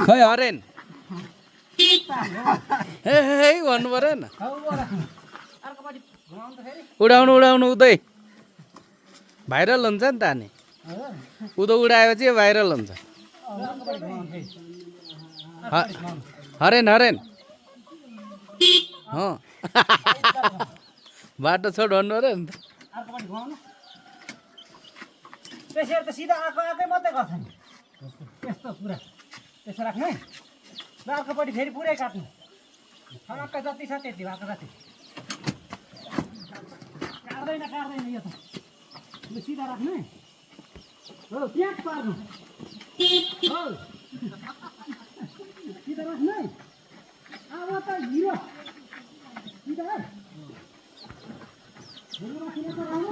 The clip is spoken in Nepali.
खै हरेन हे भन्नु परेन उडाउनु उडाउनु उतै भाइरल हुन्छ नि त अनि उदो उडाएपछि भाइरल हुन्छ हरेन हरेन बाटो छोड भन्नु पऱ्यो नि त त्यसरी त सिधा आएको आएकै मात्रै गर्छ नि त्यस्तो पुरा त्यसो राख्ने र अर्कोपट्टि फेरि पुरै काट्नु ठनक्क जति छ त्यति भएको जति काट्दैन यो त लु सिधा राख्ने हो प्याक पार्नु हो सिधा राख्ने अब त हिरो सिधा हिरो राख्ने त राख्नु